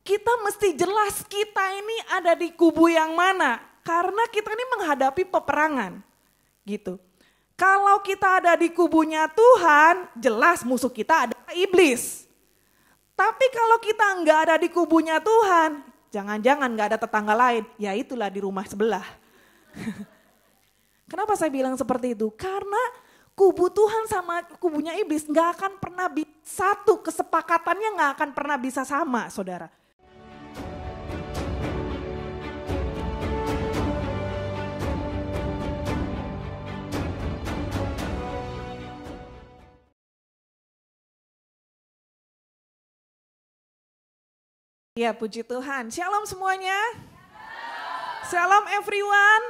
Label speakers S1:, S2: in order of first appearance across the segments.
S1: kita mesti jelas kita ini ada di kubu yang mana. Karena kita ini menghadapi peperangan gitu. Kalau kita ada di kubunya Tuhan, jelas musuh kita adalah iblis. Tapi kalau kita enggak ada di kubunya Tuhan, jangan-jangan enggak ada tetangga lain, ya itulah di rumah sebelah. Kenapa saya bilang seperti itu? Karena kubu Tuhan sama kubunya iblis enggak akan pernah satu, kesepakatannya enggak akan pernah bisa sama, saudara. Ya, puji Tuhan. Shalom semuanya. Shalom everyone.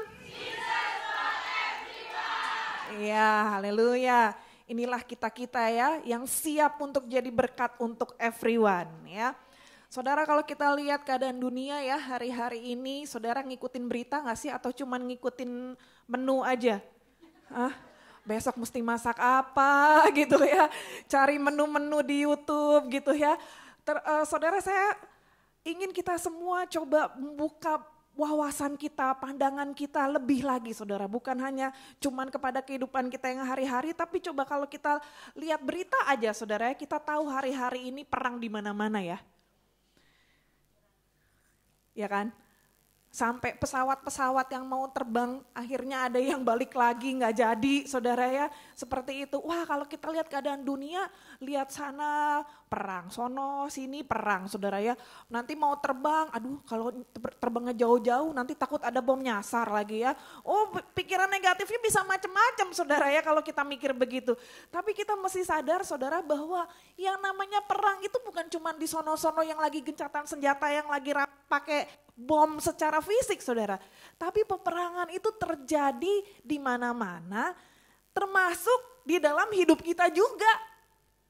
S1: Ya, haleluya. Inilah kita-kita ya yang siap untuk jadi berkat untuk everyone ya. Saudara, kalau kita lihat keadaan dunia ya hari-hari ini, saudara ngikutin berita gak sih atau cuman ngikutin menu aja? Besok mesti masak apa gitu ya. Cari menu-menu di YouTube gitu ya. Saudara, saya ingin kita semua coba membuka wawasan kita, pandangan kita lebih lagi saudara. Bukan hanya cuman kepada kehidupan kita yang hari-hari, tapi coba kalau kita lihat berita aja saudara, kita tahu hari-hari ini perang di mana-mana ya. Ya kan? Sampai pesawat-pesawat yang mau terbang akhirnya ada yang balik lagi gak jadi saudara ya. Seperti itu. Wah, kalau kita lihat keadaan dunia, lihat sana perang, sono sini perang saudara ya. Nanti mau terbang, aduh kalau terbangnya jauh-jauh nanti takut ada bom nyasar lagi ya. Oh, pikiran negatifnya bisa macam-macam saudara ya kalau kita mikir begitu. Tapi kita mesti sadar saudara bahwa yang namanya perang itu bukan cuma di sono-sono yang lagi gencatan senjata, yang lagi pakai bom secara fisik saudara. Tapi peperangan itu terjadi di mana-mana, termasuk di dalam hidup kita juga.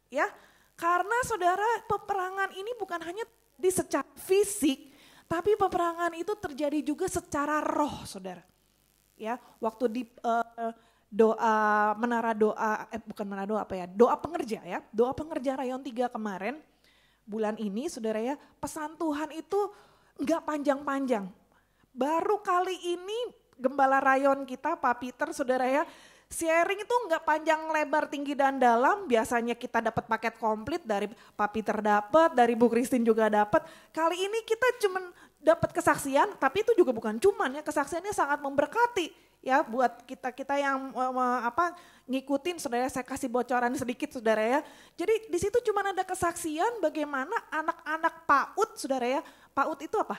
S1: Ya, karena saudara peperangan ini bukan hanya di secara fisik, tapi peperangan itu terjadi juga secara roh saudara. Ya, waktu di doa menara doa, bukan menara doa apa ya, doa pengerja ya, doa pengerja Rayon 3 kemarin, bulan ini saudara ya, pesan Tuhan itu enggak panjang-panjang. Baru kali ini Gembala Rayon kita Pak Peter saudara ya, sharing itu enggak panjang lebar tinggi dan dalam. Biasanya kita dapat paket komplit, dari Pak Peter dapat, dari Bu Christine juga dapat. Kali ini kita cuman dapat kesaksian, tapi itu juga bukan cuman ya, kesaksiannya sangat memberkati ya buat kita-kita yang ngikutin saudara. Saya kasih bocoran sedikit saudara ya. Jadi di situ cuma ada kesaksian bagaimana anak-anak PAUD saudara ya. PAUD itu apa?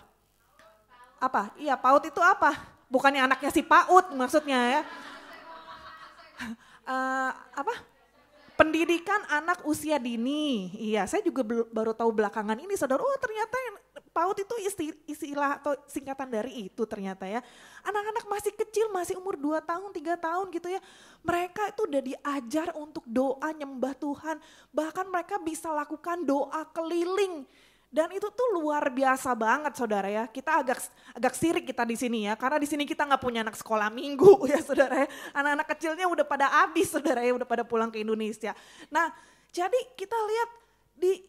S1: Apa? Iya, PAUD itu apa? Bukannya anaknya si PAUD maksudnya ya. Pendidikan anak usia dini. Iya, saya juga baru tahu belakangan ini saudara. Oh, ternyata PAUD itu istilah atau singkatan dari itu ternyata ya. Anak-anak masih kecil, masih umur 2 tahun, 3 tahun gitu ya. Mereka itu udah diajar untuk doa nyembah Tuhan. Bahkan mereka bisa lakukan doa keliling. Dan itu tuh luar biasa banget saudara ya. Kita agak sirik kita di sini ya. Karena di sini kita gak punya anak sekolah minggu ya saudara ya. Anak-anak kecilnya udah pada habis saudara ya. Udah pada pulang ke Indonesia. Nah, jadi kita lihat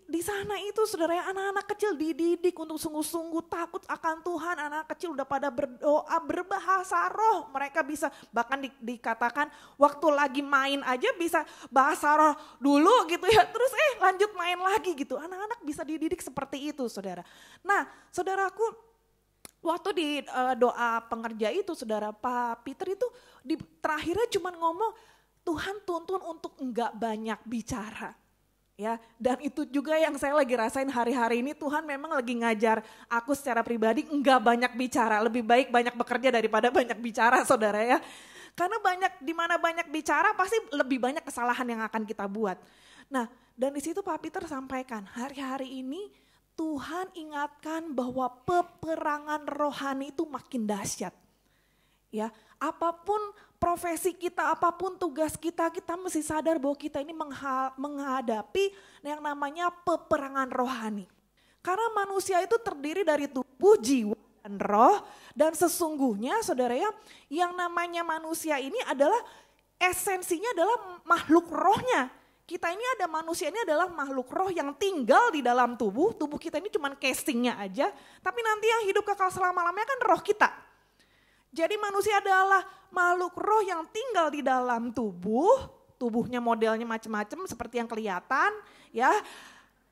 S1: di sana itu saudara ya, anak-anak kecil dididik untuk sungguh-sungguh takut akan Tuhan. Anak kecil udah pada berdoa, berbahasa roh. Mereka bisa bahkan dikatakan waktu lagi main aja bisa bahasa roh dulu gitu ya. Terus lanjut main lagi gitu. Anak-anak bisa dididik seperti itu saudara. Nah saudaraku, waktu di doa pengerja itu saudara, Pak Peter itu terakhirnya cuma ngomong, Tuhan tuntun untuk enggak banyak bicara. Ya, dan itu juga yang saya lagi rasain hari-hari ini. Tuhan memang lagi ngajar aku secara pribadi enggak banyak bicara, lebih baik banyak bekerja daripada banyak bicara saudara ya. Karena di mana banyak bicara pasti lebih banyak kesalahan yang akan kita buat. Nah, dan di situ Pak Peter sampaikan, hari-hari ini Tuhan ingatkan bahwa peperangan rohani itu makin dahsyat. Ya, apapun profesi kita, apapun tugas kita, kita mesti sadar bahwa kita ini menghadapi yang namanya peperangan rohani. Karena manusia itu terdiri dari tubuh, jiwa, dan roh. Dan sesungguhnya saudara ya, yang namanya manusia ini adalah esensinya adalah makhluk rohnya. Kita ini ada manusia ini adalah makhluk roh yang tinggal di dalam tubuh. Tubuh kita ini cuma casingnya aja. Tapi nanti yang hidup kekal selama-lamanya kan roh kita. Jadi manusia adalah makhluk roh yang tinggal di dalam tubuh. Tubuhnya modelnya macam-macam seperti yang kelihatan. Ya,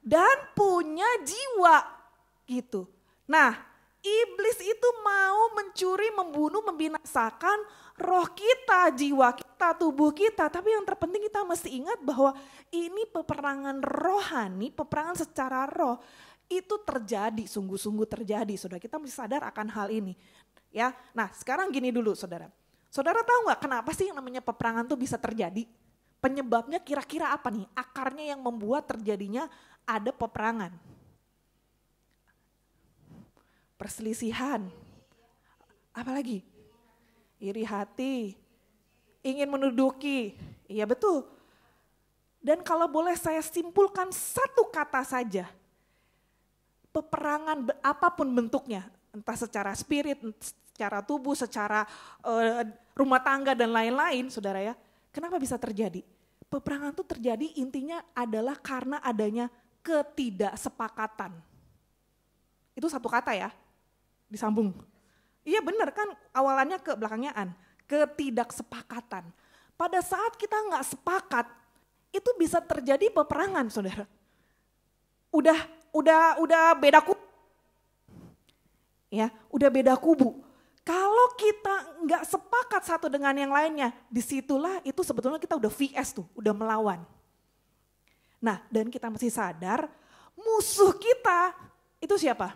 S1: dan punya jiwa gitu. Nah, iblis itu mau mencuri, membunuh, membinasakan roh kita, jiwa kita, tubuh kita. Tapi yang terpenting kita mesti ingat bahwa ini peperangan rohani, peperangan secara roh. Itu terjadi, sungguh-sungguh terjadi. Saudara, kita mesti sadar akan hal ini. Ya, nah sekarang gini dulu saudara. Saudara tahu gak kenapa sih yang namanya peperangan itu bisa terjadi? Penyebabnya kira-kira apa nih? Akarnya yang membuat terjadinya ada peperangan. Perselisihan. Apalagi? Iri hati. Ingin menduduki. Iya betul. Dan kalau boleh saya simpulkan satu kata saja. Peperangan apapun bentuknya. Entah secara spirit, secara tubuh, secara rumah tangga dan lain-lain saudara ya. Kenapa bisa terjadi? Peperangan itu terjadi intinya adalah karena adanya ketidaksepakatan. Itu satu kata ya, disambung. Iya benar kan awalannya ke belakangnya an, ketidaksepakatan. Pada saat kita nggak sepakat, itu bisa terjadi peperangan saudara. Udah beda kubu. Ya, udah beda kubu. Kalau kita nggak sepakat satu dengan yang lainnya, disitulah itu sebetulnya kita udah VS tuh, udah melawan. Nah, dan kita mesti sadar musuh kita itu siapa?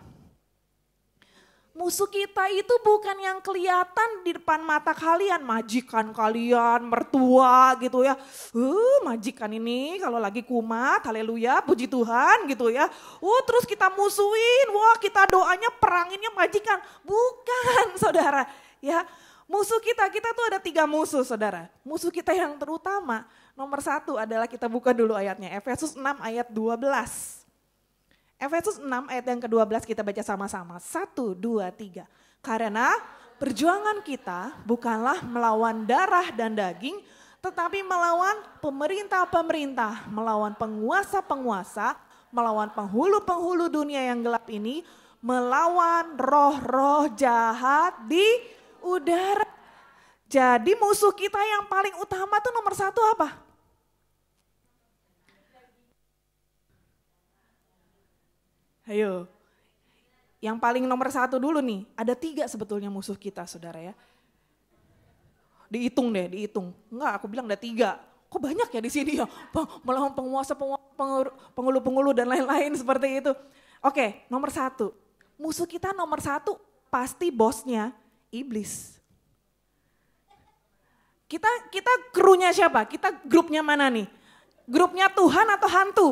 S1: Musuh kita itu bukan yang kelihatan di depan mata kalian, majikan kalian, mertua gitu ya. Majikan ini kalau lagi kumat, haleluya, puji Tuhan gitu ya. Terus kita musuhin, wah kita doanya peranginnya majikan. Bukan saudara ya. Musuh kita tuh ada 3 musuh saudara. Musuh kita yang terutama, nomor 1 adalah kita buka dulu ayatnya, Efesus 6 ayat 12. Efesus 6 ayat yang ke-12 kita baca sama-sama. 1, 2, 3. Karena perjuangan kita bukanlah melawan darah dan daging, tetapi melawan pemerintah-pemerintah, melawan penguasa-penguasa, melawan penghulu-penghulu dunia yang gelap ini, melawan roh-roh jahat di udara. Jadi musuh kita yang paling utama tuh nomor 1 apa? Ayo, yang paling nomor 1 dulu nih, ada 3 sebetulnya musuh kita saudara ya. Dihitung deh, dihitung. Enggak, aku bilang ada 3. Kok banyak ya di sini ya, melawan penguasa, penghulu-penghulu dan lain-lain seperti itu. Oke, nomor 1, musuh kita nomor 1 pasti bosnya iblis. Kita krunya siapa? Kita grupnya mana nih? Grupnya Tuhan atau hantu?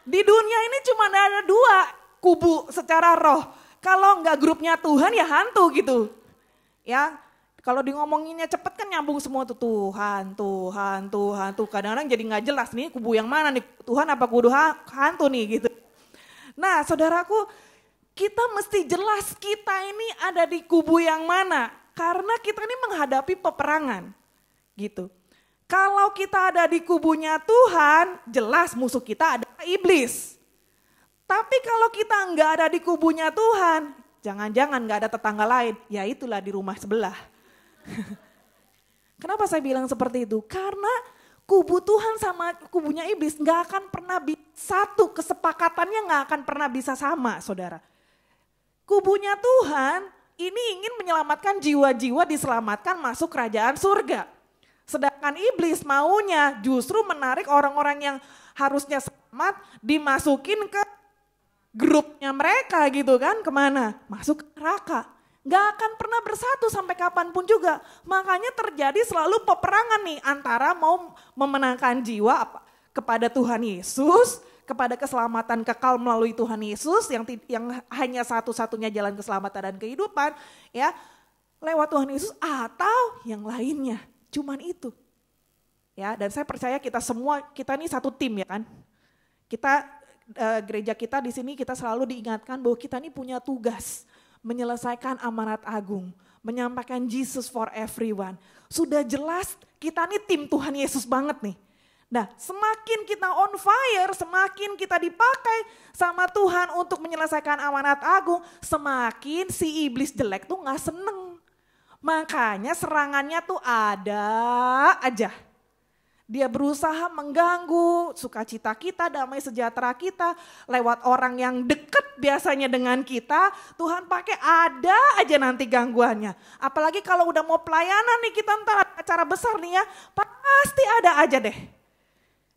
S1: Di dunia ini cuma ada 2 kubu secara roh. Kalau enggak grupnya Tuhan ya hantu gitu. Ya, kalau di ngomonginnya cepet kan nyambung semua tuh Tuhan. Kadang-kadang jadi nggak jelas nih kubu yang mana nih, Tuhan apa kubu hantu nih gitu. Nah saudaraku, kita mesti jelas kita ini ada di kubu yang mana. Karena kita ini menghadapi peperangan gitu. Kalau kita ada di kubunya Tuhan, jelas musuh kita adalah iblis. Tapi kalau kita enggak ada di kubunya Tuhan, jangan-jangan enggak ada tetangga lain, ya itulah di rumah sebelah. Kenapa saya bilang seperti itu? Karena kubu Tuhan sama kubunya iblis enggak akan pernah satu, kesepakatannya enggak akan pernah bisa sama saudara. Kubunya Tuhan ini ingin menyelamatkan jiwa-jiwa diselamatkan masuk kerajaan surga. Sedangkan iblis maunya justru menarik orang-orang yang harusnya selamat dimasukin ke grupnya mereka gitu kan. Kemana? Masuk ke neraka. Gak akan pernah bersatu sampai kapanpun juga. Makanya terjadi selalu peperangan nih antara mau memenangkan jiwa kepada Tuhan Yesus, kepada keselamatan kekal melalui Tuhan Yesus yang hanya satu-satunya jalan keselamatan dan kehidupan ya lewat Tuhan Yesus atau yang lainnya. Cuman itu. Ya, dan saya percaya kita ini satu tim ya kan. Kita gereja kita di sini kita selalu diingatkan bahwa kita ini punya tugas menyelesaikan amanat agung, menyampaikan Jesus for everyone. Sudah jelas kita nih tim Tuhan Yesus banget nih. Nah, semakin kita on fire, semakin kita dipakai sama Tuhan untuk menyelesaikan amanat agung, semakin si iblis jelek tuh gak seneng. Makanya serangannya tuh ada aja. Dia berusaha mengganggu sukacita kita, damai sejahtera kita lewat orang yang dekat biasanya dengan kita. Tuhan pakai ada aja nanti gangguannya. Apalagi kalau udah mau pelayanan nih kita ntar acara besar nih ya, pasti ada aja deh.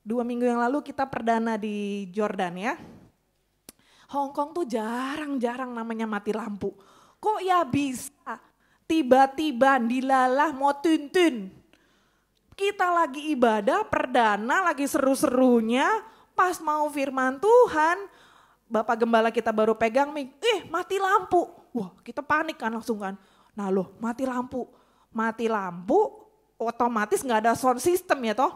S1: 2 minggu yang lalu kita perdana di Jordan ya. Hong Kong tuh jarang-jarang namanya mati lampu. Kok ya bisa tiba-tiba dilalah mau tuntun. Kita lagi ibadah perdana, lagi seru-serunya, pas mau firman Tuhan, Bapak Gembala kita baru pegang mic, mati lampu. Wah kita panik kan langsung kan. Nah loh mati lampu otomatis gak ada sound system ya toh.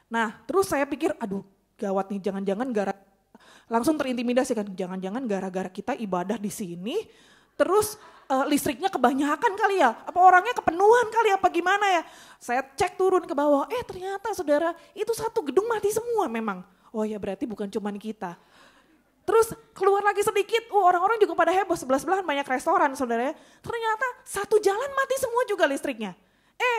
S1: Nah terus saya pikir aduh gawat nih jangan-jangan langsung terintimidasi kan. Jangan-jangan gara-gara kita ibadah di sini terus listriknya kebanyakan kali ya, apa orangnya kepenuhan kali apa gimana ya. Saya cek turun ke bawah, ternyata saudara itu satu gedung mati semua memang. Oh ya berarti bukan cuman kita. Terus keluar lagi sedikit, orang-orang juga pada heboh, sebelah-sebelahan banyak restoran saudara ya. Ternyata satu jalan mati semua juga listriknya.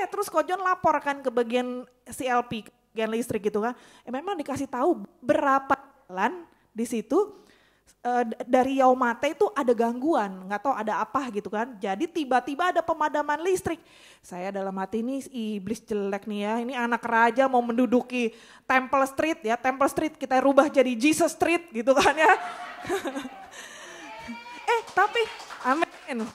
S1: Terus Kojon lapor kan ke bagian CLP, bagian listrik gitu kan. Memang dikasih tahu berapa jalan di situ. Dari Yaumate itu ada gangguan, nggak tahu ada apa gitu kan. Jadi tiba-tiba ada pemadaman listrik. Saya dalam hati ini iblis jelek nih ya. Ini anak raja mau menduduki Temple Street ya. Temple Street kita rubah jadi Jesus Street gitu kan ya. Tapi amin.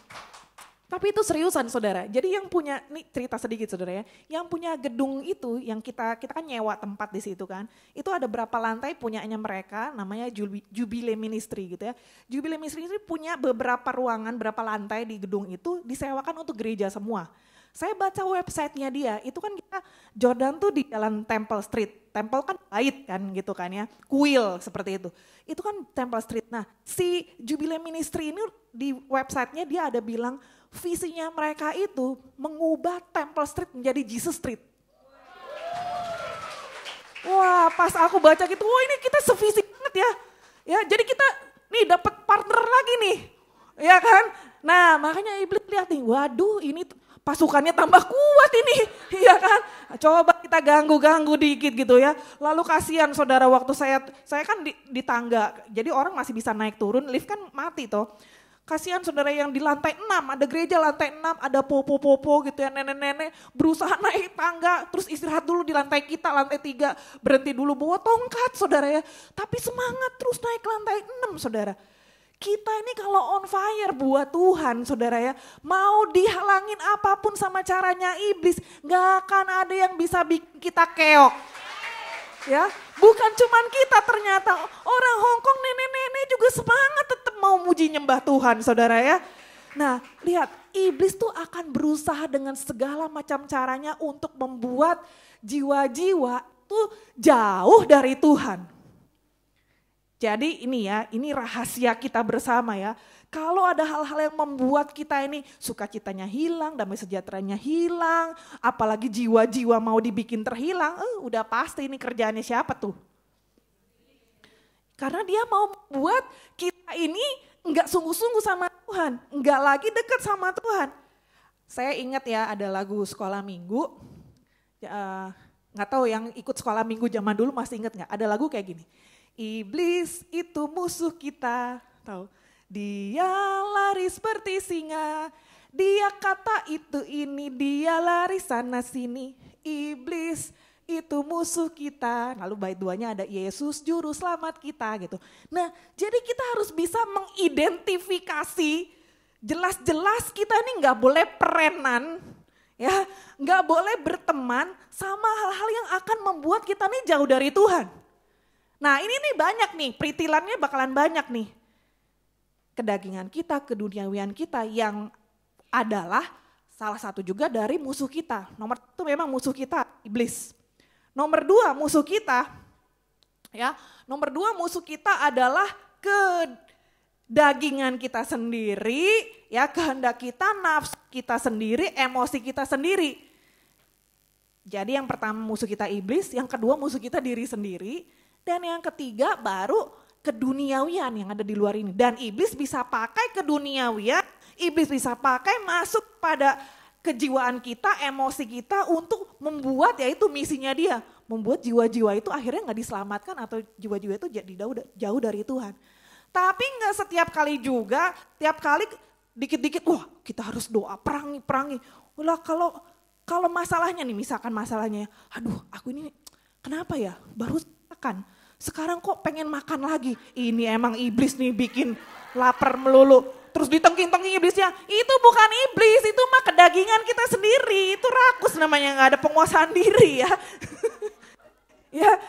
S1: Tapi itu seriusan saudara. Jadi yang punya, nih cerita sedikit saudara ya. Yang punya gedung itu, yang kita kan nyewa tempat di situ kan. Itu ada berapa lantai punyanya mereka, namanya Jubilee Ministry gitu ya. Jubilee Ministry itu punya beberapa ruangan, berapa lantai di gedung itu disewakan untuk gereja semua. Saya baca websitenya dia, itu kan kita Jordan tuh di jalan Temple Street. Temple kan bait kan gitu kan ya, kuil seperti itu. Itu kan Temple Street. Nah si Jubilee Ministry ini di websitenya dia ada bilang, visinya mereka itu mengubah Temple Street menjadi Jesus Street. Wah pas aku baca gitu, wah ini kita sevisi banget ya. Ya jadi kita nih dapat partner lagi nih. Ya kan? Nah makanya iblis lihat nih, waduh ini pasukannya tambah kuat ini. Ya kan? Coba kita ganggu-ganggu dikit gitu ya. Lalu kasihan saudara waktu saya kan di tangga. Jadi orang masih bisa naik turun, lift kan mati toh. Kasihan saudara yang di lantai 6, ada gereja lantai 6, ada popo-popo gitu ya, nenek-nenek berusaha naik tangga, terus istirahat dulu di lantai kita, lantai 3, berhenti dulu bawa tongkat saudara ya. Tapi semangat terus naik lantai 6 saudara. Kita ini kalau on fire buat Tuhan saudara ya, mau dihalangin apapun sama caranya iblis, gak akan ada yang bisa bikin kita keok. Ya, bukan cuman kita ternyata, orang Hong Kong nenek-nenek juga semangat tetap mau muji nyembah Tuhan saudara ya. Nah lihat iblis tuh akan berusaha dengan segala macam caranya untuk membuat jiwa-jiwa tuh jauh dari Tuhan. Jadi ini ya, ini rahasia kita bersama ya. Kalau ada hal-hal yang membuat kita ini sukacitanya hilang, damai sejahteranya hilang, apalagi jiwa-jiwa mau dibikin terhilang, udah pasti ini kerjaannya siapa tuh? Karena dia mau buat kita ini enggak sungguh-sungguh sama Tuhan, enggak lagi dekat sama Tuhan. Saya ingat ya ada lagu sekolah minggu, nggak tahu yang ikut sekolah minggu zaman dulu masih ingat nggak? Ada lagu kayak gini. Iblis itu musuh kita, tahu? Dia lari seperti singa, dia kata itu ini, dia lari sana sini. Iblis itu musuh kita. Lalu bait 2-nya ada Yesus juru selamat kita gitu. Nah jadi kita harus bisa mengidentifikasi, jelas-jelas kita ini gak boleh perenan, ya, gak boleh berteman sama hal-hal yang akan membuat kita nih jauh dari Tuhan. Nah ini nih banyak nih, peritilannya bakalan banyak nih. Kedagingan kita, keduniawian kita yang adalah salah satu juga dari musuh kita. Nomor 1 memang musuh kita, iblis. Nomor 2 musuh kita, ya. Nomor 2 musuh kita adalah dagingan kita sendiri, ya kehendak kita, nafsu kita sendiri, emosi kita sendiri. Jadi yang pertama musuh kita iblis, yang kedua musuh kita diri sendiri, dan yang ketiga baru keduniawian yang ada di luar ini. Dan iblis bisa pakai keduniawian, iblis bisa pakai masuk pada kejiwaan kita, emosi kita untuk membuat yaitu misinya dia. Membuat jiwa-jiwa itu akhirnya gak diselamatkan atau jiwa-jiwa itu jadi jauh dari Tuhan. Tapi gak setiap kali juga, tiap kali dikit-dikit wah kita harus doa perangi. Ulah kalau masalahnya nih, misalkan masalahnya, aduh aku ini kenapa ya baru makan, sekarang kok pengen makan lagi. Ini emang iblis nih bikin lapar melulu. Terus ditengking-tengking iblisnya, itu bukan iblis, itu mah kedagingan kita sendiri. Itu rakus namanya, gak ada penguasaan diri ya. Ya,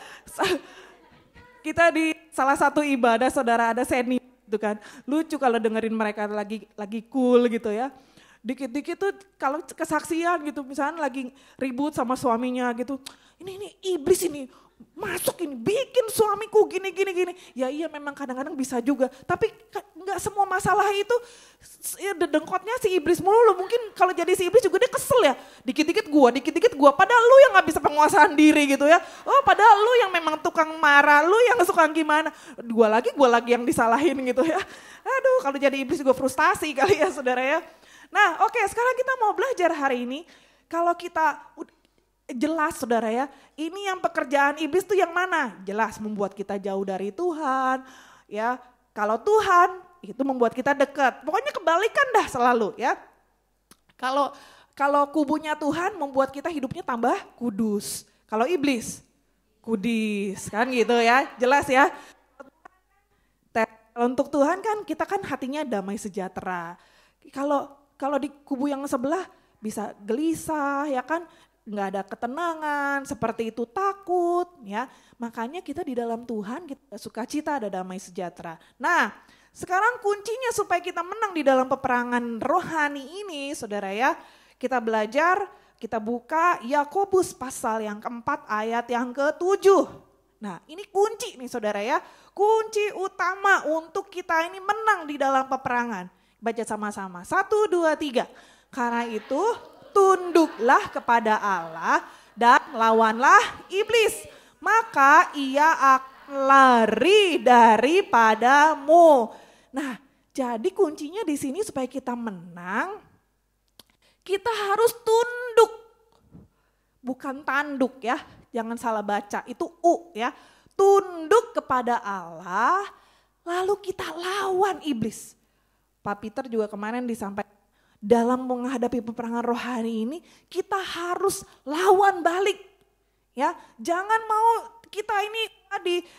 S1: kita di salah satu ibadah saudara ada seni gitu kan. Lucu kalau dengerin mereka lagi cool gitu ya. Dikit-dikit tuh kalau kesaksian gitu, misalnya lagi ribut sama suaminya gitu. Ini iblis ini masuk ini, bikin suamiku gini. Ya iya memang kadang-kadang bisa juga. Tapi gak semua masalah itu ya dedengkotnya si iblis mulu. Mungkin kalau jadi si iblis juga dia kesel ya. Dikit-dikit gua. Padahal lu yang gak bisa penguasaan diri gitu ya. Oh padahal lu yang memang tukang marah, lu yang suka gimana. Gua lagi yang disalahin gitu ya. Aduh kalau jadi iblis gue frustasi kali ya saudara ya. Nah oke, sekarang kita mau belajar hari ini. Kalau kita jelas saudara ya, ini yang pekerjaan iblis tuh yang mana? Jelas membuat kita jauh dari Tuhan. Ya, kalau Tuhan itu membuat kita dekat. Pokoknya kebalikan dah selalu ya. Kalau kubunya Tuhan membuat kita hidupnya tambah kudus. Kalau iblis kudis kan gitu ya, jelas ya. Untuk Tuhan kan kita kan hatinya damai sejahtera. Kalau di kubu yang sebelah bisa gelisah ya kan, nggak ada ketenangan, seperti itu takut ya. Makanya kita di dalam Tuhan kita sukacita, ada damai sejahtera. Nah sekarang kuncinya supaya kita menang di dalam peperangan rohani ini saudara ya. Kita belajar, kita buka Yakobus pasal yang keempat ayat yang ke-7. Nah ini kunci nih saudara ya. Kunci utama untuk kita ini menang di dalam peperangan. Baca sama-sama, 1, 2, 3. Karena itu tunduklah kepada Allah dan lawanlah iblis. Maka ia akan lari daripadamu. Nah jadi kuncinya di sini supaya kita menang, kita harus tunduk. Bukan tanduk ya, jangan salah baca, itu U ya. Tunduk kepada Allah, lalu kita lawan iblis. Pak Peter juga kemarin disampaikan, dalam menghadapi peperangan rohani ini kita harus lawan balik. Ya, jangan mau kita ini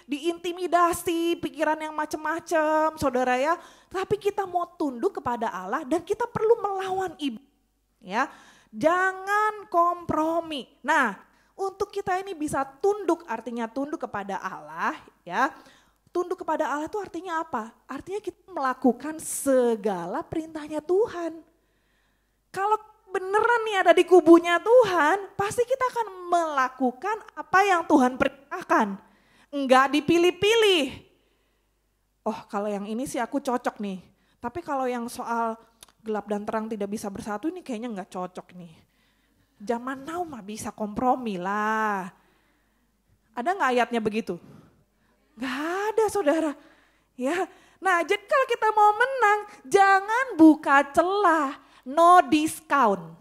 S1: diintimidasi pikiran yang macam-macam saudara ya. Tapi kita mau tunduk kepada Allah dan kita perlu melawan iblis. Ya, jangan kompromi. Nah, untuk kita ini bisa tunduk, artinya tunduk kepada Allah ya. Tunduk kepada Allah itu artinya apa? Artinya kita melakukan segala perintahnya Tuhan. Kalau beneran nih ada di kubunya Tuhan, pasti kita akan melakukan apa yang Tuhan perintahkan. Enggak dipilih-pilih. Oh kalau yang ini sih aku cocok nih. Tapi kalau yang soal gelap dan terang tidak bisa bersatu ini kayaknya enggak cocok nih. Zaman now mah bisa kompromi lah. Ada enggak ayatnya begitu? Gak ada saudara. Ya. Nah jadi kalau kita mau menang, jangan buka celah. No discount.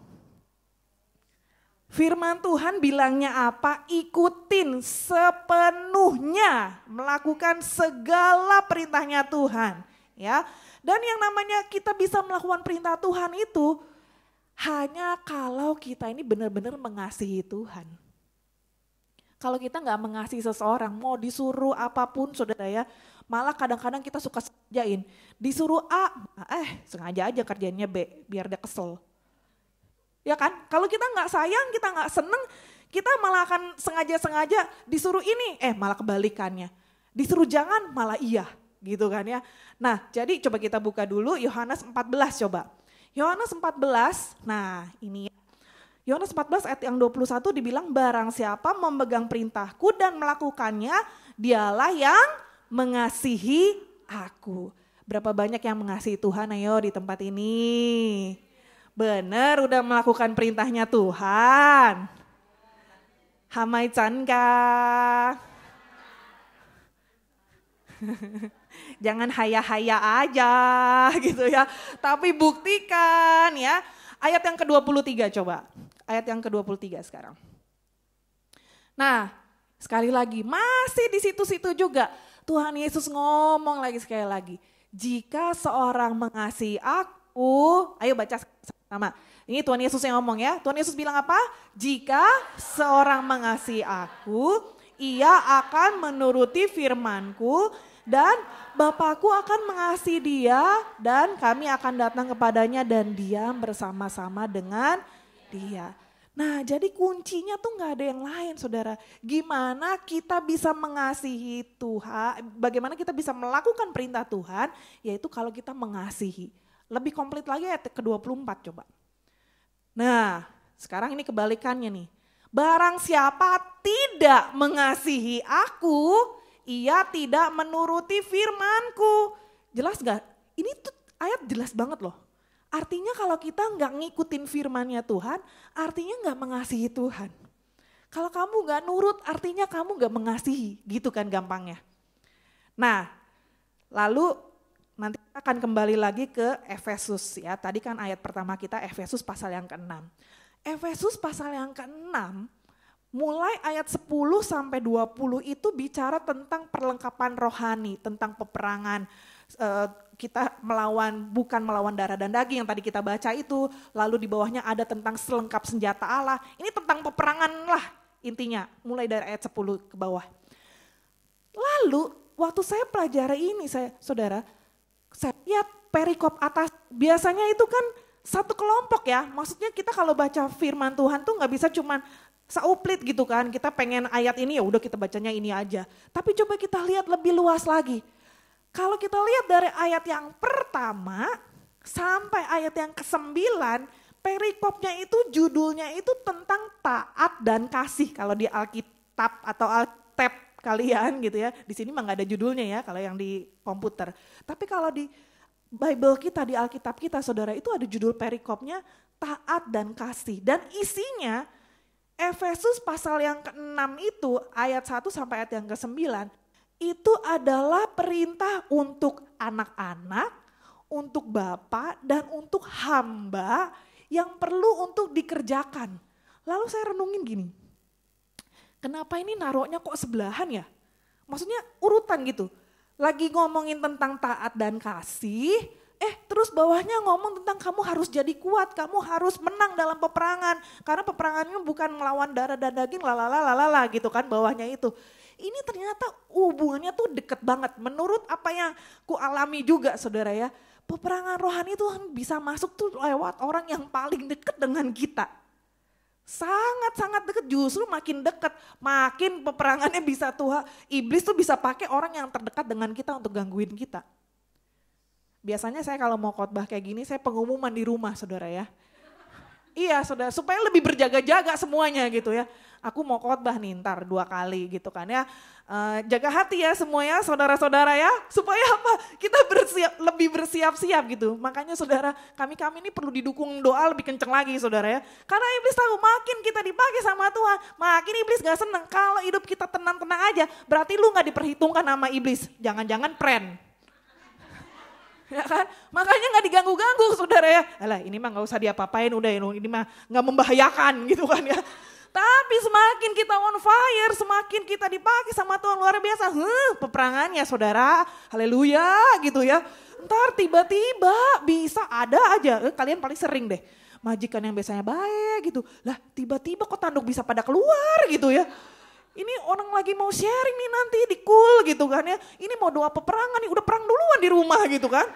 S1: Firman Tuhan bilangnya apa? Ikutin sepenuhnya, melakukan segala perintahnya Tuhan, ya. Dan yang namanya kita bisa melakukan perintah Tuhan itu hanya kalau kita ini benar-benar mengasihi Tuhan. Kalau kita nggak mengasihi seseorang, mau disuruh apapun saudara ya, malah kadang-kadang kita suka sengajain. Disuruh A, sengaja aja kerjanya B, biar dia kesel. Ya kan, kalau kita nggak sayang, kita nggak seneng, kita malah akan sengaja-sengaja disuruh ini, malah kebalikannya. Disuruh jangan, malah iya, gitu kan ya. Nah jadi coba kita buka dulu Yohanes 14 coba. Yohanes 14, nah ini ya. Yohanes 14 ayat yang 21 dibilang barang siapa memegang perintahku dan melakukannya, dialah yang mengasihi aku. Berapa banyak yang mengasihi Tuhan ayo di tempat ini? Benar, udah melakukan perintahnya Tuhan. Hamai Chanka. Jangan haya-haya aja gitu ya. Tapi buktikan ya. Ayat yang ke-23 coba. Ayat yang ke-23 sekarang. Nah, sekali lagi masih di situ-situ juga. Tuhan Yesus ngomong lagi sekali lagi. Jika seorang mengasihi aku, ayo baca sama. Ini Tuhan Yesus yang ngomong ya. Tuhan Yesus bilang apa? Jika seorang mengasihi aku, ia akan menuruti firman-Ku dan Bapa-Ku akan mengasihi dia dan kami akan datang kepadanya dan diam bersama-sama dengan dia. Nah, jadi kuncinya tuh gak ada yang lain saudara. Gimana kita bisa mengasihi Tuhan, bagaimana kita bisa melakukan perintah Tuhan, yaitu kalau kita mengasihi. Lebih komplit lagi ayat ke-24 coba. Nah, sekarang ini kebalikannya nih. Barang siapa tidak mengasihi aku, ia tidak menuruti firman-Ku. Jelas gak? Ini tuh ayat jelas banget loh. Artinya kalau kita nggak ngikutin firman-Nya Tuhan, artinya nggak mengasihi Tuhan. Kalau kamu nggak nurut, artinya kamu nggak mengasihi, gitu kan gampangnya. Nah, lalu nanti kita akan kembali lagi ke Efesus ya. Tadi kan ayat pertama kita Efesus pasal yang ke-6. Efesus pasal yang ke-6, mulai ayat 10 sampai 20 itu bicara tentang perlengkapan rohani, tentang peperangan. Kita bukan melawan darah dan daging yang tadi kita baca itu, lalu di bawahnya ada tentang selengkap senjata Allah. Ini tentang peperangan lah intinya, mulai dari ayat 10 ke bawah. Lalu waktu saya pelajari ini saudara, saya lihat perikop atas, biasanya itu kan satu kelompok ya, maksudnya kita kalau baca firman Tuhan tuh gak bisa cuman sauplit gitu kan, kita pengen ayat ini ya udah kita bacanya ini aja. Tapi coba kita lihat lebih luas lagi. Kalau kita lihat dari ayat yang pertama sampai ayat yang ke-9, perikopnya itu judulnya itu tentang taat dan kasih kalau di Alkitab atau Altab kalian gitu ya. Di sini mah gak ada judulnya ya kalau yang di komputer. Tapi kalau di Bible kita, di Alkitab kita saudara, itu ada judul perikopnya taat dan kasih. Dan isinya Efesus pasal yang ke-6 itu ayat 1 sampai ayat yang ke-9 itu adalah perintah untuk anak-anak, untuk bapak, dan untuk hamba yang perlu untuk dikerjakan. Lalu saya renungin gini, kenapa ini naruhnya kok sebelahan ya? Maksudnya urutan gitu, lagi ngomongin tentang taat dan kasih, terus bawahnya ngomong tentang kamu harus jadi kuat, kamu harus menang dalam peperangan. Karena peperangannya bukan melawan darah dan daging, lalala gitu kan bawahnya itu. Ini ternyata hubungannya tuh deket banget. Menurut apa yang ku alami juga saudara ya. Peperangan rohani itu bisa masuk tuh lewat orang yang paling deket dengan kita. Sangat-sangat deket, justru makin deket. Makin peperangannya bisa iblis tuh bisa pakai orang yang terdekat dengan kita untuk gangguin kita. Biasanya saya kalau mau khotbah kayak gini saya pengumuman di rumah saudara ya. Iya saudara, supaya lebih berjaga-jaga semuanya gitu ya. Aku mau khotbah nih ntar 2 kali gitu kan ya. Jaga hati ya semuanya saudara-saudara ya. Supaya apa? Kita lebih bersiap-siap gitu. Makanya saudara kami ini perlu didukung doa lebih kenceng lagi saudara ya. Karena iblis tahu makin kita dipakai sama Tuhan, makin iblis gak seneng. Kalau hidup kita tenang-tenang aja berarti lu gak diperhitungkan sama iblis. Jangan-jangan friend. Ya kan? Makanya gak diganggu-ganggu saudara ya. Alah ini mah gak usah diapa-apain udah ini mah gak membahayakan gitu kan ya. Tapi semakin kita on fire, semakin kita dipakai sama Tuhan luar biasa. Peperangannya saudara, haleluya gitu ya. Ntar tiba-tiba bisa ada aja, kalian paling sering deh. Majikan yang biasanya baik gitu. Lah tiba-tiba kok tanduk bisa pada keluar gitu ya. Ini orang lagi mau sharing nih nanti di cool gitu kan ya. Ini mau doa peperangan nih, udah perang duluan di rumah gitu kan.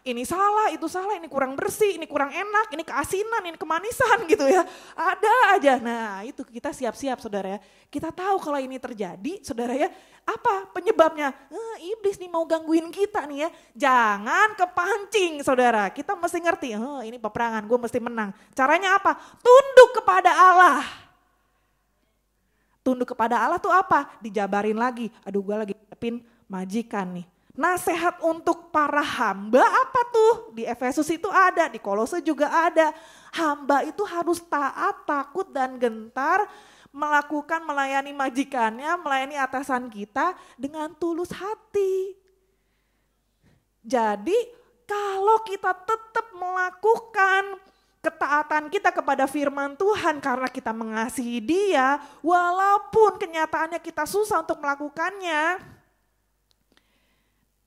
S1: Ini salah, itu salah, ini kurang bersih, ini kurang enak, ini keasinan, ini kemanisan gitu ya. Ada aja, nah itu kita siap-siap saudara ya. Kita tahu kalau ini terjadi saudara ya, apa penyebabnya? Iblis nih mau gangguin kita nih ya. Jangan kepancing saudara, kita mesti ngerti, ini peperangan gue mesti menang. Caranya apa? Tunduk kepada Allah. Tunduk kepada Allah tuh apa? Dijabarin lagi, aduh gue lagi ngadepin majikan nih. Nasihat untuk para hamba apa tuh? Di Efesus itu ada, di Kolose juga ada. Hamba itu harus taat, takut dan gentar melayani majikannya, melayani atasan kita dengan tulus hati. Jadi kalau kita tetap melakukan ketaatan kita kepada firman Tuhan karena kita mengasihi Dia, walaupun kenyataannya kita susah untuk melakukannya,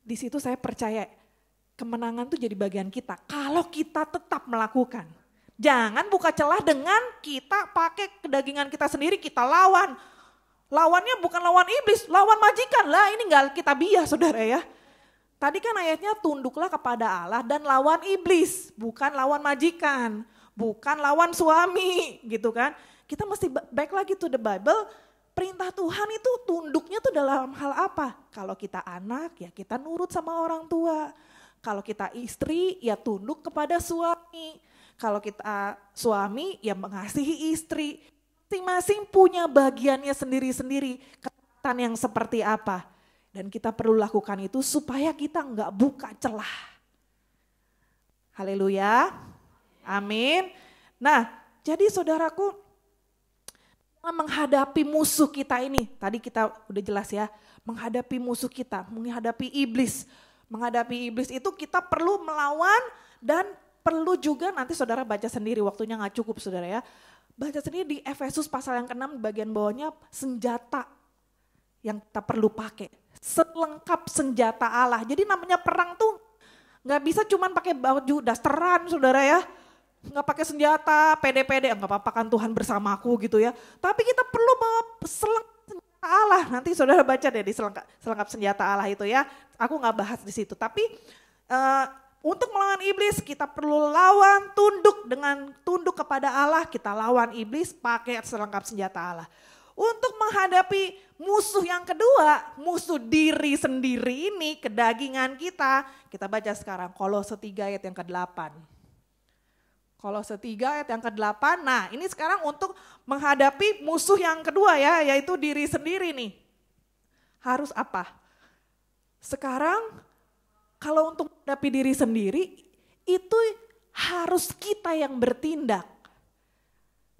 S1: di situ saya percaya kemenangan tuh jadi bagian kita kalau kita tetap melakukan. Jangan buka celah dengan kita pakai kedagingan kita sendiri, kita lawan. Lawannya bukan lawan iblis, lawan majikan lah, ini enggak kita bias saudara ya. Tadi kan ayatnya tunduklah kepada Allah dan lawan iblis, bukan lawan majikan, bukan lawan suami gitu kan. Kita mesti back lagi to the Bible, perintah Tuhan itu tunduknya tuh dalam hal apa? Kalau kita anak ya kita nurut sama orang tua, kalau kita istri ya tunduk kepada suami, kalau kita suami ya mengasihi istri. Masing-masing punya bagiannya sendiri-sendiri, ketaatan yang seperti apa. Dan kita perlu lakukan itu supaya kita enggak buka celah. Haleluya, amin. Nah, jadi saudaraku, menghadapi musuh kita ini, tadi kita udah jelas ya, menghadapi musuh kita, menghadapi iblis. Menghadapi iblis itu kita perlu melawan dan perlu juga nanti saudara baca sendiri, waktunya gak cukup saudara ya. Baca sendiri di Efesus pasal yang ke-6 bagian bawahnya senjata yang kita perlu pakai. Selengkap senjata Allah. Jadi namanya perang tuh gak bisa cuman pakai baju dasteran saudara ya. Gak pakai senjata, pede-pede, gak apa-apa kan Tuhan bersamaku gitu ya. Tapi kita perlu bawa selengkap senjata Allah. Nanti saudara baca deh di selengkap senjata Allah itu ya. Aku gak bahas di situ. Tapi untuk melawan iblis kita perlu lawan tunduk kepada Allah. Kita lawan iblis pakai selengkap senjata Allah. Untuk menghadapi musuh yang kedua, musuh diri sendiri ini, kedagingan kita baca sekarang Kolose 3 ayat yang ke-8. Kolose 3 ayat yang ke-8, nah ini sekarang untuk menghadapi musuh yang kedua ya, yaitu diri sendiri nih. Harus apa? Sekarang kalau untuk menghadapi diri sendiri, itu harus kita yang bertindak.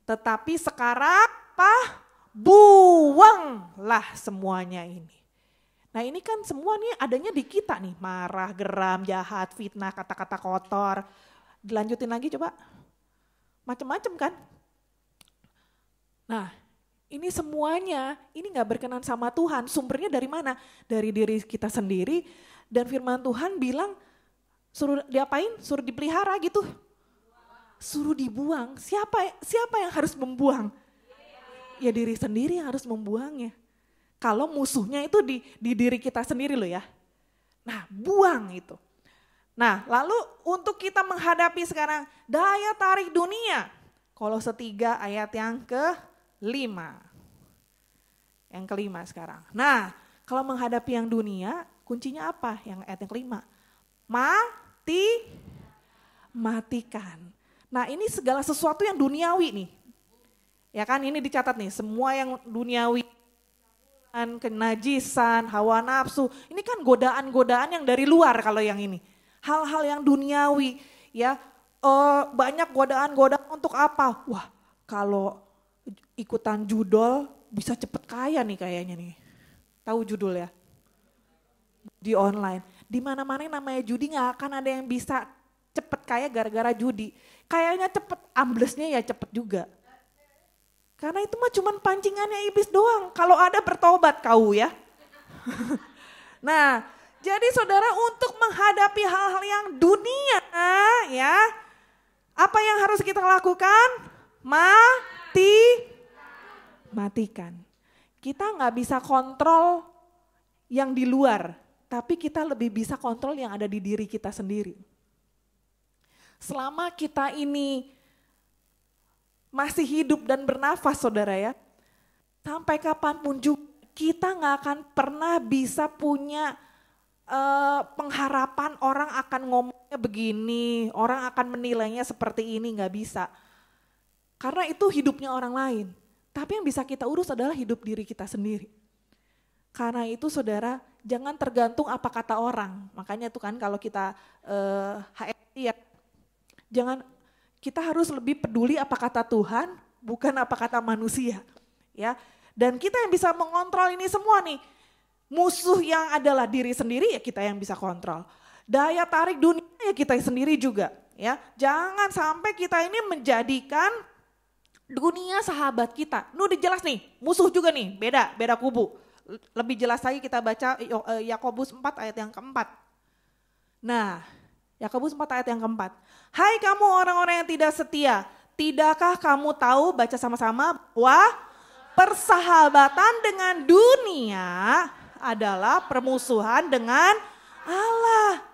S1: Tetapi sekarang apa? Buanglah semuanya ini. Nah ini kan semua nih adanya di kita nih, marah, geram, jahat, fitnah, kata-kata kotor. Dilanjutin lagi coba, macam-macam kan. Nah ini semuanya, ini gak berkenan sama Tuhan, sumbernya dari mana? Dari diri kita sendiri dan firman Tuhan bilang suruh diapain? Suruh dipelihara gitu. Suruh dibuang, siapa yang harus membuang? Ya diri sendiri yang harus membuangnya. Kalau musuhnya itu di diri kita sendiri loh ya. Nah buang itu. Nah lalu untuk kita menghadapi sekarang daya tarik dunia. Kolose 3 ayat yang ke-5. Yang ke-5 sekarang. Nah kalau menghadapi yang dunia kuncinya apa? Yang ayat yang ke-5. Matikan. Nah ini segala sesuatu yang duniawi nih. Ya kan ini dicatat nih, semua yang duniawi, kenajisan, hawa nafsu, ini kan godaan-godaan yang dari luar kalau yang ini. Hal-hal yang duniawi, ya banyak godaan-godaan untuk apa? Wah kalau ikutan judol bisa cepet kaya nih kayaknya nih. Tahu judul ya? Di online, di mana-mana yang namanya judi gak akan ada yang bisa cepet kaya gara-gara judi. Kayaknya cepet, amblesnya ya cepet juga. Karena itu mah cuman pancingannya iblis doang. Kalau ada bertobat kau ya. Nah, jadi saudara untuk menghadapi hal-hal yang dunia ya. Apa yang harus kita lakukan? Matikan. Kita gak bisa kontrol yang di luar. Tapi kita lebih bisa kontrol yang ada di diri kita sendiri. Selama kita ini masih hidup dan bernafas saudara ya. Sampai kapanpun juga kita gak akan pernah bisa punya pengharapan orang akan ngomongnya begini, orang akan menilainya seperti ini, gak bisa. Karena itu hidupnya orang lain. Tapi yang bisa kita urus adalah hidup diri kita sendiri. Karena itu saudara, jangan tergantung apa kata orang. Makanya tuh kan kalau kita HRI ya, jangan, kita harus lebih peduli apa kata Tuhan, bukan apa kata manusia. Ya, dan kita yang bisa mengontrol ini semua nih. Musuh yang adalah diri sendiri ya kita yang bisa kontrol. Daya tarik dunia ya kita sendiri juga. Ya, jangan sampai kita ini menjadikan dunia sahabat kita. Udah jelas nih, musuh juga nih, beda kubu. Lebih jelas lagi kita baca Yakobus 4 ayat yang keempat. Nah, Yakobus 4 ayat yang keempat. Hai kamu orang-orang yang tidak setia, tidakkah kamu tahu, baca sama-sama, bahwa persahabatan dengan dunia adalah permusuhan dengan Allah.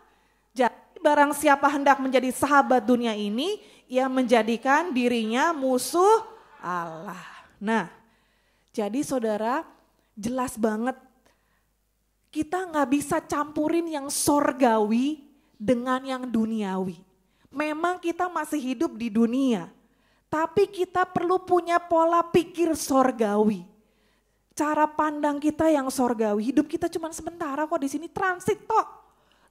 S1: Jadi barang siapa hendak menjadi sahabat dunia ini, ia menjadikan dirinya musuh Allah. Nah, jadi saudara, jelas banget kita gak bisa campurin yang sorgawi dengan yang duniawi. Memang kita masih hidup di dunia, tapi kita perlu punya pola pikir sorgawi. Cara pandang kita yang sorgawi, hidup kita cuma sementara kok di sini, transit tok.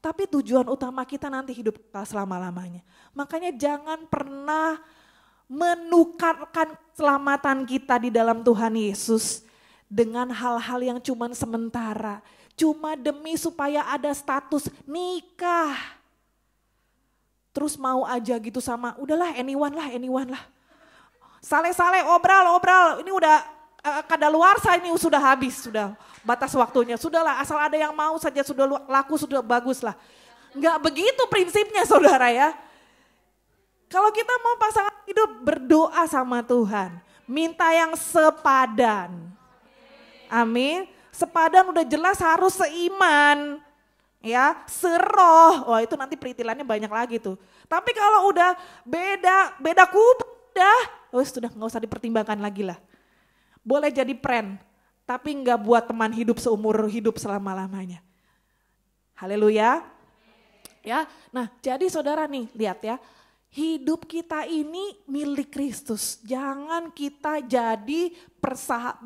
S1: Tapi tujuan utama kita nanti hidup selama-lamanya. Makanya jangan pernah menukarkan keselamatan kita di dalam Tuhan Yesus dengan hal-hal yang cuma sementara. Cuma demi supaya ada status nikah. Terus mau aja gitu sama, udahlah anyone lah. Sale-sale, obral, ini udah kadaluarsa, ini sudah habis, sudah batas waktunya. Sudahlah, asal ada yang mau saja, sudah laku, sudah bagus lah. Enggak begitu prinsipnya saudara ya. Kalau kita mau pasangan hidup, berdoa sama Tuhan. Minta yang sepadan. Amin. Sepadan udah jelas harus seiman. Ya, seroh. Wah itu nanti peritilannya banyak lagi tuh. Tapi kalau udah beda kubu, sudah nggak usah dipertimbangkan lagi lah. Boleh jadi friend, tapi nggak buat teman hidup seumur hidup selama-lamanya. Haleluya. Ya, nah jadi saudara nih lihat ya, hidup kita ini milik Kristus. Jangan kita jadi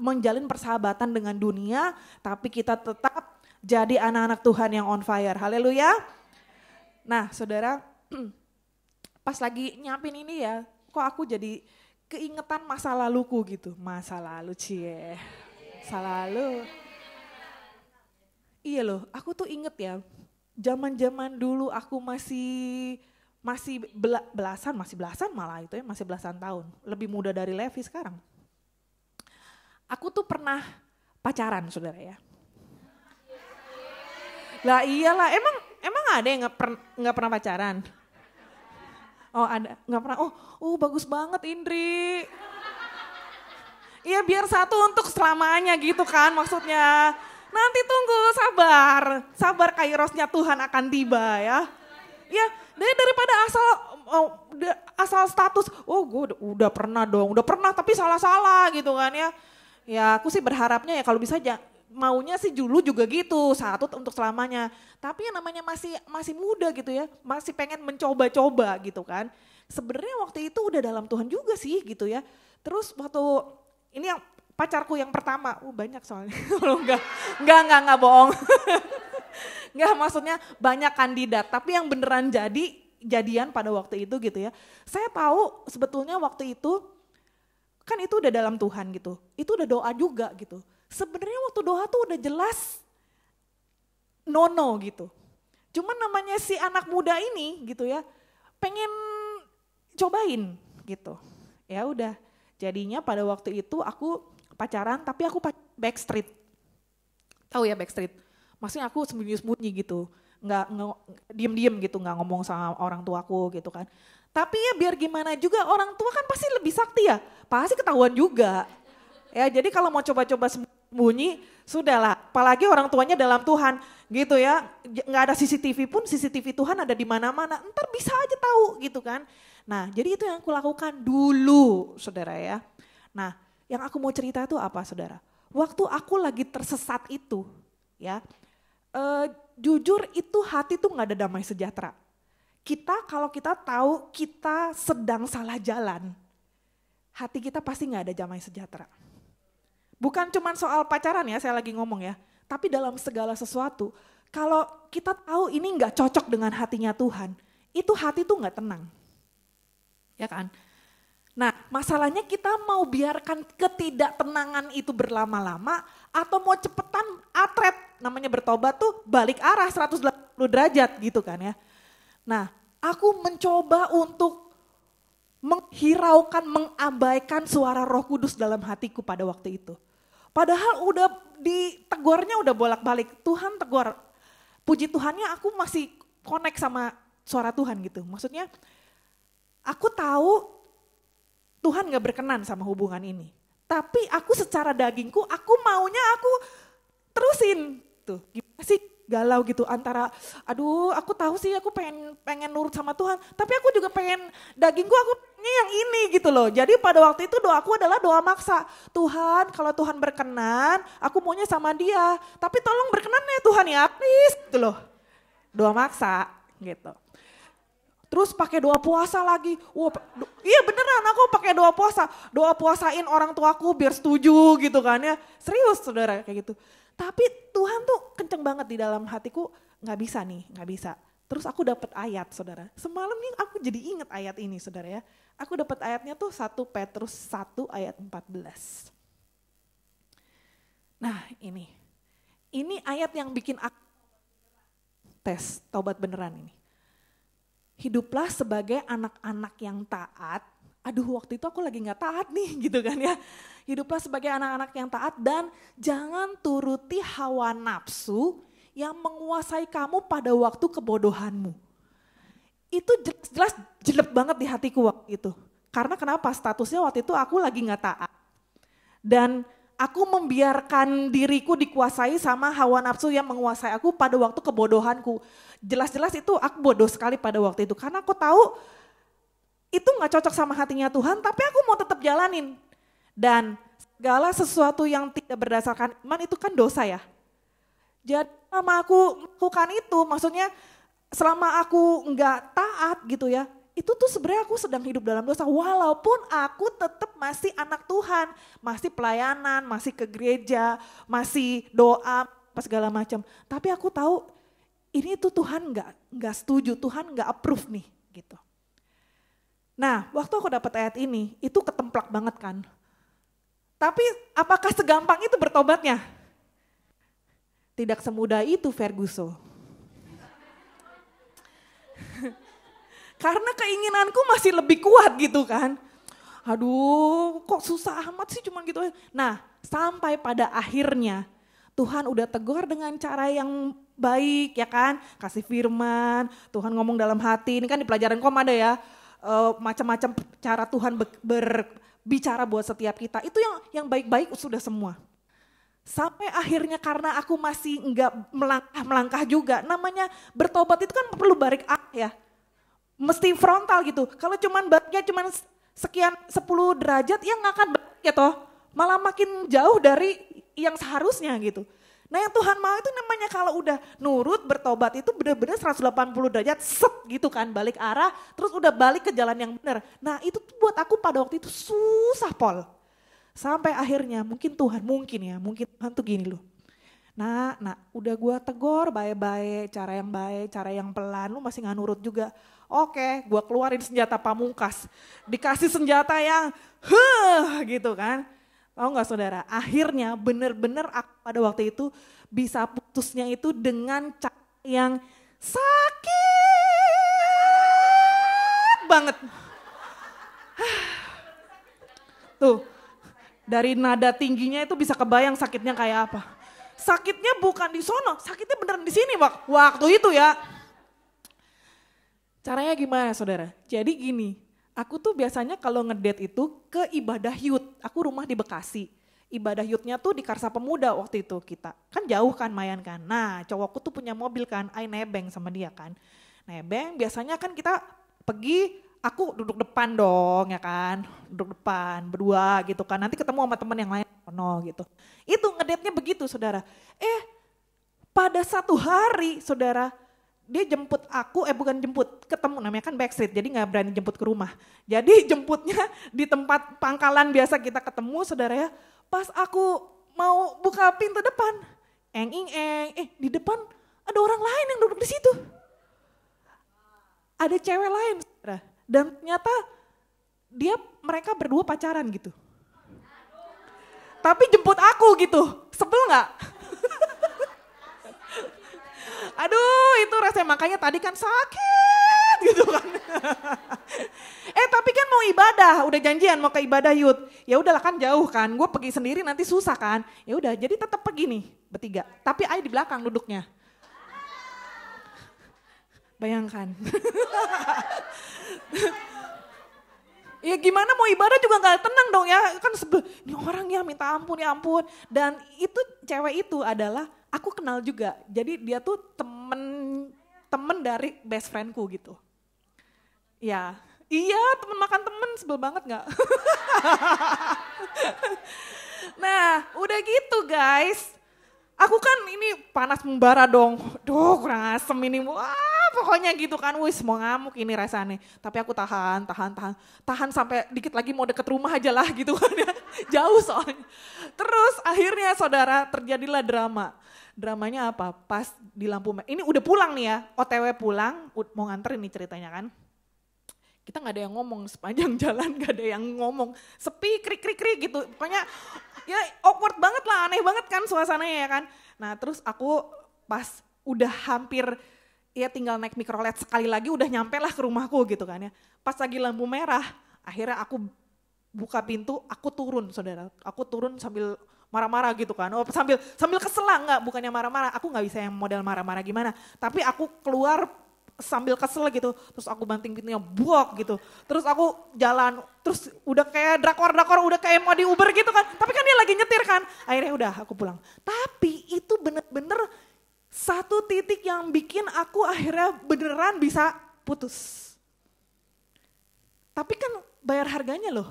S1: menjalin persahabatan dengan dunia, tapi kita tetap jadi anak-anak Tuhan yang on fire. Haleluya. Nah saudara, pas lagi nyiapin ini ya, kok aku jadi keingetan masa laluku gitu. Masa lalu cie, masa lalu. Iya loh, aku tuh inget ya, zaman-zaman dulu aku masih belasan malah itu ya, masih belasan tahun. Lebih muda dari Levi sekarang. Aku tuh pernah pacaran saudara ya. Lah iyalah, emang ada yang nggak pernah pacaran? Oh ada, nggak pernah. Oh bagus banget Indri. Iya biar satu untuk selamanya gitu kan maksudnya. Nanti tunggu, sabar kairosnya Tuhan akan tiba ya. Ya daripada asal status, gue udah pernah tapi salah gitu kan ya. Ya aku sih berharapnya ya kalau bisa aja. Maunya sih dulu juga gitu, satu untuk selamanya. Tapi yang namanya masih muda gitu ya, masih pengen mencoba-coba gitu kan. Sebenarnya waktu itu udah dalam Tuhan juga sih gitu ya. Terus waktu ini yang pacarku yang pertama, banyak soalnya. Enggak bohong. Enggak maksudnya banyak kandidat, tapi yang beneran jadian pada waktu itu gitu ya. Saya tahu sebetulnya waktu itu kan itu udah dalam Tuhan gitu. Itu udah doa juga gitu. Sebenarnya waktu doa tuh udah jelas no gitu. Cuman namanya si anak muda ini gitu ya, pengen cobain gitu. Ya udah, jadinya pada waktu itu aku pacaran tapi aku backstreet. Tahu ya backstreet? Maksudnya aku sembunyi-sembunyi gitu. Nggak diem-diem gitu, nggak ngomong sama orang tuaku gitu kan. Tapi ya biar gimana juga orang tua kan pasti lebih sakti ya, pasti ketahuan juga. Ya jadi kalau mau coba-coba sembunyi, sudahlah. Apalagi orang tuanya dalam Tuhan gitu ya. Nggak ada CCTV pun, CCTV Tuhan ada di mana-mana. Ntar bisa aja tahu gitu kan. Nah jadi itu yang aku lakukan dulu saudara ya. Nah yang aku mau cerita itu apa saudara. Waktu aku lagi tersesat itu ya. Jujur itu hati tuh nggak ada damai sejahtera. Kalau kita tahu kita sedang salah jalan. Hati kita pasti nggak ada damai sejahtera. Bukan cuma soal pacaran ya, saya lagi ngomong ya. Tapi dalam segala sesuatu, kalau kita tahu ini nggak cocok dengan hatinya Tuhan, itu hati tuh nggak tenang. Ya kan? Nah, masalahnya kita mau biarkan ketidaktenangan itu berlama-lama atau mau cepetan atret, namanya bertobat tuh balik arah 180 derajat gitu kan ya. Nah, aku mencoba untuk menghiraukan, mengabaikan suara Roh Kudus dalam hatiku pada waktu itu. Padahal udah ditegurnya udah bolak-balik, Tuhan tegur. Puji Tuhannya aku masih connect sama suara Tuhan gitu. Maksudnya aku tahu Tuhan gak berkenan sama hubungan ini. Tapi aku secara dagingku, aku maunya aku terusin. Tuh, gimana sih galau gitu antara, aduh aku tahu sih aku pengen nurut sama Tuhan. Tapi aku juga pengen dagingku aku pengennya yang ini gitu loh. Jadi pada waktu itu doaku adalah doa maksa. Tuhan kalau Tuhan berkenan, aku maunya sama dia. Tapi tolong berkenan ya Tuhan ya, please gitu loh. Doa maksa gitu. Terus pakai doa puasa lagi. Wah, iya beneran aku pakai doa puasa. Doa puasain orang tuaku biar setuju gitu kan ya. Serius saudara kayak gitu. Tapi Tuhan tuh kenceng banget di dalam hatiku. Gak bisa nih, gak bisa. Terus aku dapat ayat saudara. Semalam nih aku jadi ingat ayat ini saudara ya. Aku dapat ayatnya tuh 1 Petrus 1 ayat 14. Nah ini. Ini ayat yang bikin aku tes taubat beneran ini. Hiduplah sebagai anak-anak yang taat. Aduh waktu itu aku lagi gak taat nih gitu kan ya. Hiduplah sebagai anak-anak yang taat dan jangan turuti hawa nafsu yang menguasai kamu pada waktu kebodohanmu. Itu jelas-jelas jelek banget di hatiku waktu itu. Karena kenapa? Statusnya waktu itu aku lagi gak taat. Dan aku membiarkan diriku dikuasai sama hawa nafsu yang menguasai aku pada waktu kebodohanku. Jelas-jelas itu aku bodoh sekali pada waktu itu. Karena aku tahu itu gak cocok sama hatinya Tuhan, tapi aku mau tetap jalanin. Dan segala sesuatu yang tidak berdasarkan iman itu kan dosa ya. Jadi selama aku melakukan itu, maksudnya selama aku gak taat gitu ya, itu tuh sebenarnya aku sedang hidup dalam dosa. Walaupun aku tetap masih anak Tuhan, masih pelayanan, masih ke gereja, masih doa, segala macam. Tapi aku tahu ini tuh Tuhan nggak setuju, Tuhan nggak approve nih gitu. Nah waktu aku dapat ayat ini, itu ketemplak banget kan. Tapi apakah segampang itu bertobatnya? Tidak semudah itu Ferguson. Karena keinginanku masih lebih kuat gitu kan. Aduh kok susah amat sih cuman gitu. Nah sampai pada akhirnya Tuhan udah tegur dengan cara yang baik ya kan. Kasih firman, Tuhan ngomong dalam hati. Ini kan di pelajaran kom ada ya. Macam-macam cara Tuhan berbicara buat setiap kita. Itu yang baik-baik sudah semua. Sampai akhirnya karena aku masih enggak melangkah juga. Namanya bertobat itu kan perlu balik arah ya. Mesti frontal gitu. Kalau cuman baliknya cuman sekian 10 derajat ya nggak akan balik ya toh. Malah makin jauh dari yang seharusnya gitu. Nah yang Tuhan mau itu namanya kalau udah nurut bertobat itu benar-benar 180 derajat set gitu kan. Balik arah terus udah balik ke jalan yang benar. Nah itu buat aku pada waktu itu susah Pol. Sampai akhirnya mungkin Tuhan tuh gini loh. Nah udah gue tegur baik-baik, cara yang pelan, lu masih gak nurut juga. Oke, gue keluarin senjata pamungkas, dikasih senjata yang gitu kan. Tahu gak saudara, akhirnya bener-bener aku pada waktu itu bisa putusnya itu dengan cara yang sakit banget. Tuh, dari nada tingginya itu bisa kebayang sakitnya kayak apa. Sakitnya bukan di sono, sakitnya beneran di sini waktu itu ya. Caranya gimana saudara? Jadi gini, aku tuh biasanya kalau ngedate itu ke ibadah youth. Aku rumah di Bekasi. Ibadah youthnya tuh di Karsa Pemuda waktu itu kita. Kan jauh kan Mayan kan. Nah cowokku tuh punya mobil kan, nebeng sama dia kan. Nebeng biasanya kan kita pergi, aku duduk depan dong ya kan. Duduk depan berdua gitu kan. Nanti ketemu sama teman yang lain gitu. Itu ngedate-nya begitu saudara. Pada satu hari saudara, dia jemput aku, bukan jemput, ketemu namanya kan backstreet, jadi gak berani jemput ke rumah. Jadi jemputnya di tempat pangkalan biasa kita ketemu saudara ya. Pas aku mau buka pintu depan, di depan ada orang lain yang duduk di situ. Ada cewek lain, saudara. Dan ternyata mereka berdua pacaran gitu. Tapi jemput aku gitu, sebel gak? Aduh itu rasanya, makanya tadi kan sakit gitu kan. Tapi kan mau ibadah, udah janjian mau ke ibadah youth. Ya udahlah kan jauh kan, gue pergi sendiri nanti susah kan. Ya udah, jadi tetap pergi nih bertiga. Tapi Ai di belakang duduknya. Bayangkan. Ya gimana mau ibadah juga gak tenang dong ya. Kan sebel, ini orang ya minta ampun ya ampun. Dan itu cewek itu adalah aku kenal juga. Jadi dia tuh temen dari best friendku gitu. Ya, iya temen makan temen, sebel banget gak? Nah udah gitu guys. Aku kan ini panas membara dong. Duh kurang asem ini. Wah pokoknya gitu kan. Wih mau ngamuk ini rasanya. Tapi aku tahan sampai dikit lagi mau deket rumah aja lah gitu kan ya. Jauh soalnya. Terus akhirnya saudara terjadilah drama. Dramanya apa? Pas di lampu merah. Ini udah pulang nih ya. OTW pulang. Mau nganterin nih ceritanya kan. Kita gak ada yang ngomong sepanjang jalan. Gak ada yang ngomong. Sepi krik gitu. Pokoknya ya awkward banget lah, aneh banget kan suasananya ya kan. Nah terus aku pas udah hampir ya tinggal naik mikrolet sekali lagi udah nyampe lah ke rumahku gitu kan ya. Pas lagi lampu merah akhirnya aku buka pintu, aku turun saudara. Aku turun sambil marah-marah gitu kan. Sambil kesel lah, enggak, bukannya marah-marah. Aku gak bisa yang model marah-marah gimana. Tapi aku keluar sambil kesel gitu, terus aku banting pintunya, buak gitu. Terus aku jalan, terus udah kayak drakor, udah kayak mau di Uber gitu kan. Tapi kan dia lagi nyetir kan, akhirnya udah aku pulang. Tapi itu bener-bener satu titik yang bikin aku akhirnya beneran bisa putus. Tapi kan bayar harganya loh.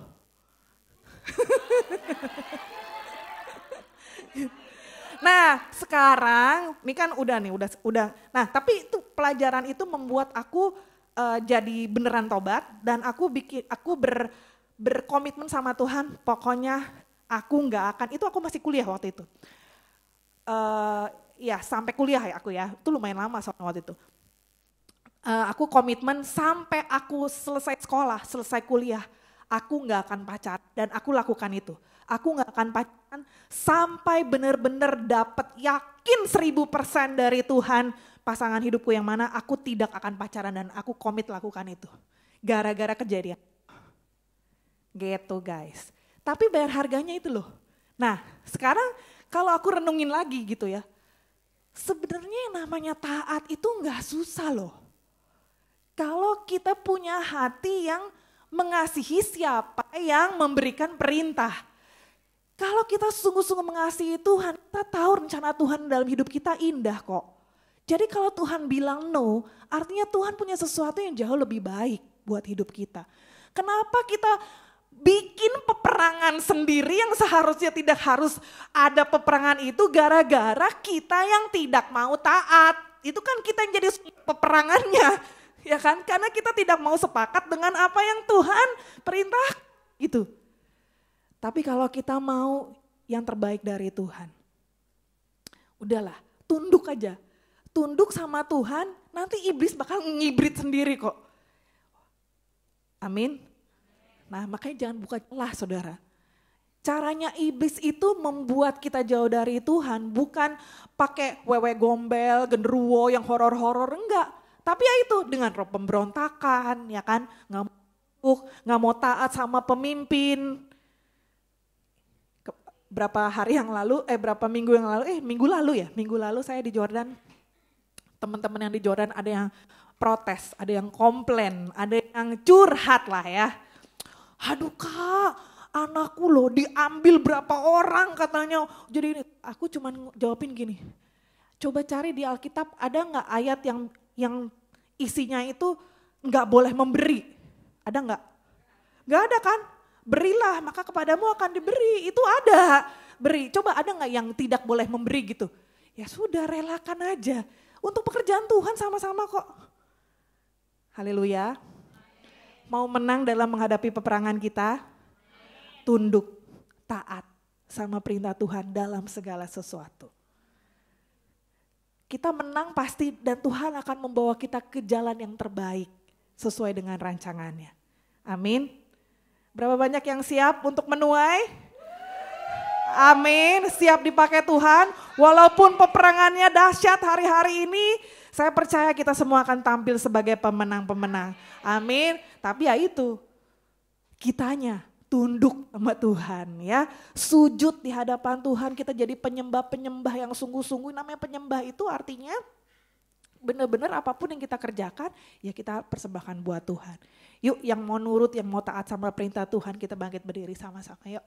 S1: Nah sekarang ini kan udah. Nah tapi itu pelajaran itu membuat aku jadi beneran tobat dan aku berkomitmen sama Tuhan. Pokoknya aku nggak akan, itu aku masih kuliah waktu itu. Ya sampai kuliah ya aku ya, itu lumayan lama soalnya waktu itu. Aku komitmen sampai aku selesai sekolah, selesai kuliah. Aku nggak akan pacaran dan aku lakukan itu. Aku nggak akan pacaran sampai benar-benar dapat yakin 1000% dari Tuhan pasangan hidupku yang mana aku tidak akan pacaran dan aku komit lakukan itu. Gara-gara kejadian. Gitu guys. Tapi bayar harganya itu loh. Nah sekarang kalau aku renungin lagi gitu ya. Sebenarnya yang namanya taat itu nggak susah loh. Kalau kita punya hati yang mengasihi siapa yang memberikan perintah. Kalau kita sungguh-sungguh mengasihi Tuhan, kita tahu rencana Tuhan dalam hidup kita indah kok. Jadi kalau Tuhan bilang no, artinya Tuhan punya sesuatu yang jauh lebih baik buat hidup kita. Kenapa kita bikin peperangan sendiri yang seharusnya tidak harus ada peperangan itu gara-gara kita yang tidak mau taat. Itu kan kita yang jadi peperangannya, ya kan? Karena kita tidak mau sepakat dengan apa yang Tuhan perintah gitu. Tapi kalau kita mau yang terbaik dari Tuhan, udahlah tunduk aja. Tunduk sama Tuhan, nanti iblis bakal ngibrit sendiri kok. Amin. Nah makanya jangan buka celah saudara. Caranya iblis itu membuat kita jauh dari Tuhan, bukan pakai wewe gombel, genderuwo yang horor-horor, enggak. Tapi ya itu dengan roh pemberontakan, ya kan, nggak mau taat sama pemimpin. Berapa minggu lalu saya di Jordan, teman-teman yang di Jordan ada yang protes, ada yang komplain, ada yang curhat lah ya. Aduh kak, anakku loh diambil berapa orang katanya. Jadi aku cuman jawabin gini, coba cari di Alkitab ada nggak ayat yang isinya itu nggak boleh memberi, ada nggak? Nggak ada kan? Berilah maka kepadamu akan diberi, itu ada. Beri, coba ada gak yang tidak boleh memberi gitu? Ya sudah relakan aja, untuk pekerjaan Tuhan sama-sama kok. Haleluya. Mau menang dalam menghadapi peperangan kita? Tunduk, taat sama perintah Tuhan dalam segala sesuatu. Kita menang pasti dan Tuhan akan membawa kita ke jalan yang terbaik sesuai dengan rancangannya. Amin. Berapa banyak yang siap untuk menuai? Amin, siap dipakai Tuhan. Walaupun peperangannya dahsyat hari-hari ini, saya percaya kita semua akan tampil sebagai pemenang-pemenang. Amin. Tapi ya itu, kitanya tunduk sama Tuhan ya. Sujud di hadapan Tuhan, kita jadi penyembah-penyembah yang sungguh-sungguh. Namanya penyembah itu artinya benar-benar apapun yang kita kerjakan, ya kita persembahkan buat Tuhan. Yuk yang mau nurut, yang mau taat sama perintah Tuhan, kita bangkit berdiri sama-sama yuk.